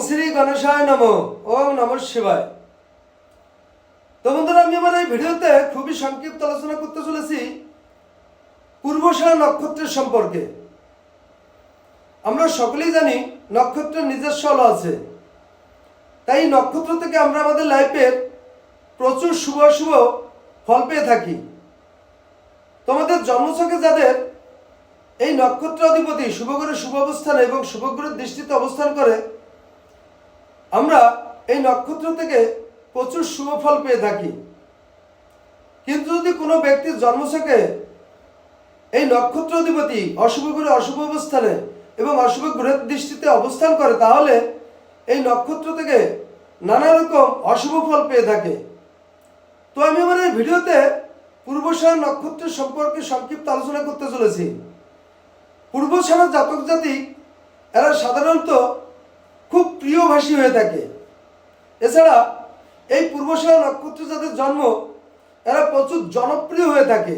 শ্রী গণেশায় নমঃ। ওম নমঃ শিবায়। তো বন্ধুরা, আমি আমার এই ভিডিওতে খুবই সংক্ষিপ্ত আলোচনা করতে চলেছি পূর্বাষাঢ় নক্ষত্রের সম্পর্কে। আমরা সকলেই জানি নক্ষত্রের নিজস্ব আলো আছে, তাই নক্ষত্র থেকে আমরা আমাদের লাইফের প্রচুর শুভ শুভ ফল পেয়ে থাকি। তোমাদের জন্মছকে যাদের এই নক্ষত্র অধিপতি শুভগ্রহের শুভ অবস্থানে এবং শুভগ্রহের দৃষ্টিতে অবস্থান করে, আমরা এই নক্ষত্র থেকে প্রচুর শুভ ফল পেয়ে থাকি। কিন্তু যদি কোনো ব্যক্তির জন্মছকে এই নক্ষত্র অধিপতি অশুভ গ্রহে অশুভ অবস্থানে এবং অশুভ গ্রহের দৃষ্টিতে অবস্থান করে, তাহলে এই নক্ষত্র থেকে নানা রকম অশুভ ফল পেয়ে থাকে। তো আমি আমার এই ভিডিওতে পূর্বাষাঢ় নক্ষত্রের সম্পর্কে সংক্ষিপ্ত আলোচনা করতে চলেছি। পূর্বাষাঢ় জাতক জাতিক এরা সাধারণত খুব প্রিয়ভাষী হয়ে থাকে। এছাড়া এই পূর্বাষাঢ় নক্ষত্রে যাদের জন্ম, এরা প্রচুর জনপ্রিয় হয়ে থাকে।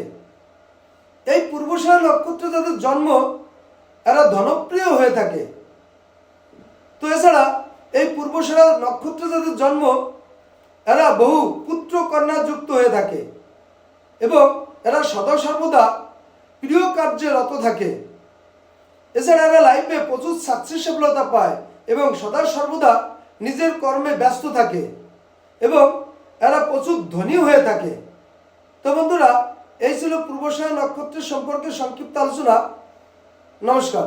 এই পূর্বাষাঢ় নক্ষত্রে যাদের জন্ম, এরা ধনপ্রিয় হয়ে থাকে। তো এছাড়া এই পূর্বাষাঢ় নক্ষত্রে যাদের জন্ম, এরা বহু পুত্র কন্যা যুক্ত হয়ে থাকে এবং এরা সদা সর্বদা প্রিয় কার্যে রত থাকে। এছাড়া এরা লাইফে প্রচুর সাকসেসফলতা পায় এবং সদা সর্বদা নিজের কর্মে ব্যস্ত থাকে এবং এরা প্রচুর ধনী হয়ে থাকে। তো বন্ধুরা, এই ছিল পূর্বাষাঢ় নক্ষত্রের সম্পর্কে সংক্ষিপ্ত আলোচনা। নমস্কার।